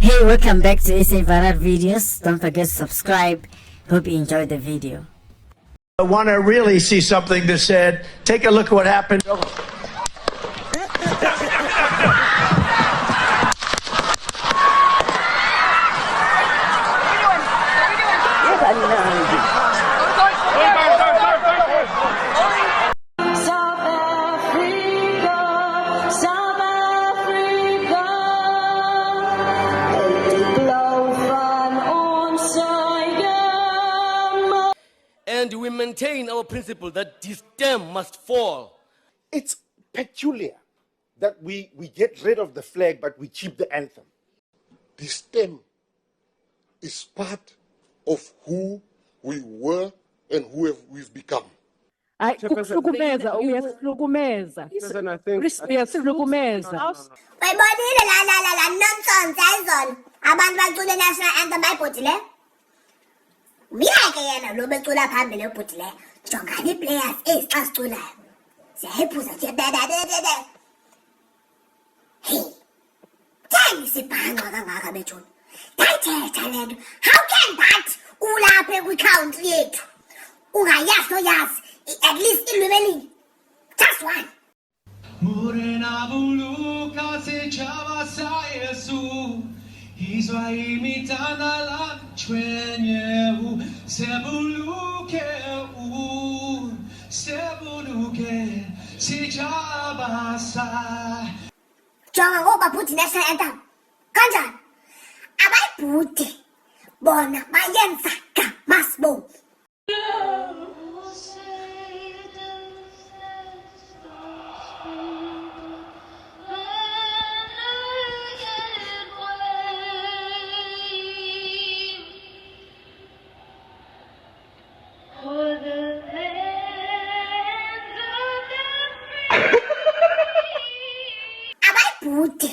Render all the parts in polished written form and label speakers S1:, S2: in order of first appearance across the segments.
S1: Hey, welcome back to SA Viral Videos. Don't forget to subscribe. Hope you enjoyed the video.
S2: I want to really see something that said, take a look at what happened.
S3: And we maintain our principle that this stem must fall.
S4: It's peculiar that we get rid of the flag, but we keep the anthem.
S5: The stem is part of who we were and who we've become.
S6: Uyasihlukumeza.
S7: Bayibonile la nonsense ayizona. Abantu bacula national anthem bayibhodile. Uyake yena lo becula phambili ebhodile. Jongani players xa siculayo. Siyayiphuza nje da. Hey. Thank sibhanqa kangaka bethuna. Dayithetha lento. How can that ulaphe kwi-country yethu? Ungayazi noyazi at least ilwimi. Just one.
S8: Morena buluka se chava sa Yesu Izwa imitana la chwenye u Sebuluke se chava sa
S7: Jonga ngoba bhuti national anthem. Kanjani? Abayibhuti bona bayenza kamasibongo. Abayibhuti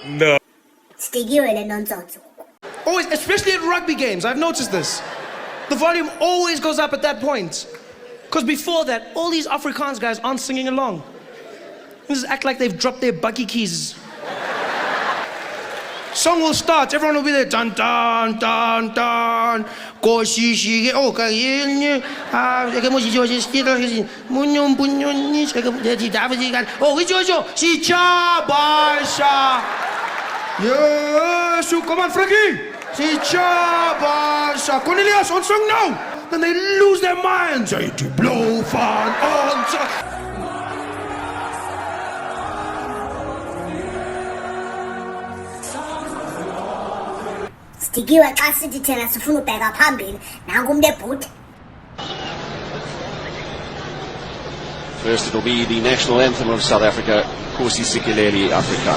S9: No.
S7: Stikiwe le nonsense.
S9: Always, especially at rugby games, I've noticed this. The volume always goes up at that point. Because before that, all these Afrikaans guys aren't singing along. They just act like they've dropped their buggy keys. Song will start, everyone will be there. Dun dun dun dun. Koshishi oh kayilni ah oh si chabasha. Yes, come on, Frankie. Si chabasha. Cornelius on song now. Then they lose their minds. To blow fun on.
S7: Stikiwe xa sithi thina sifuna ubheka phambili nangu umuntu ebhuti.
S10: First it'll be the national anthem of South Africa, Nkosi Sikeleli Africa.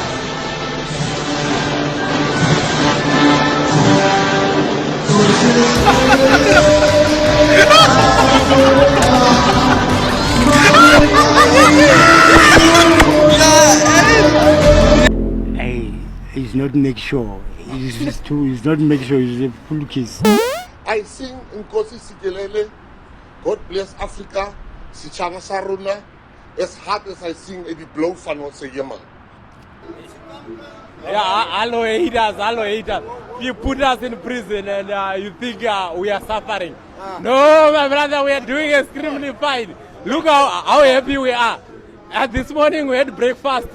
S11: Hey, he's not make sure. He's not make sure he's a full kiss.
S5: I sing Nkosi Sikelele, God bless Africa, Sichanga Saruna, as hard as I sing the blow fan once a year, man.
S12: Yeah, hello haters. You put us in prison and you think we are suffering. No, my brother, we are doing extremely fine. Look how happy we are. And this morning we had breakfast.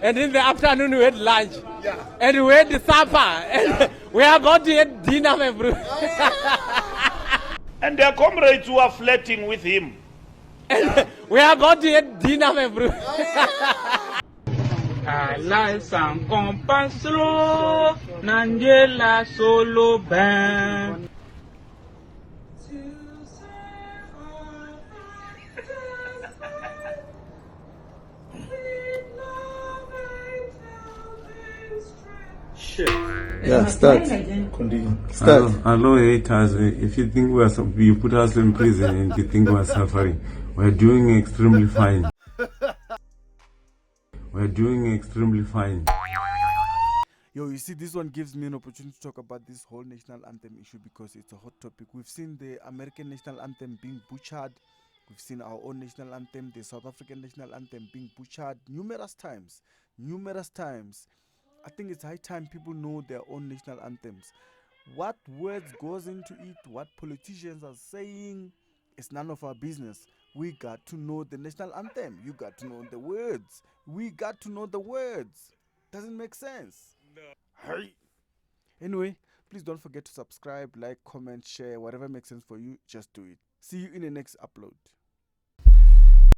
S12: And in the afternoon we had lunch. Yeah. And we had supper. And we are about to have dinner, my bro.
S13: And their comrades who are flirting with him.
S12: And we are about to have dinner, my bro.
S8: Life and compasro Nangela solo band.
S14: Yeah, start. Continue. Start.
S15: Hello, haters. If you think you put us in prison and you think we're suffering, we're doing extremely fine. We're doing extremely fine.
S16: Yo, you see, this one gives me an opportunity to talk about this whole national anthem issue because it's a hot topic. We've seen the American national anthem being butchered. We've seen our own national anthem, the South African national anthem, being butchered numerous times. Numerous times. I think it's high time people know their own national anthems. What words goes into it, what politicians are saying, it's none of our business. We got to know the national anthem. You got to know the words. We got to know the words. Doesn't make sense. No. Hey. Anyway, please don't forget to subscribe, like, comment, share, whatever makes sense for you, just do it. See you in the next upload.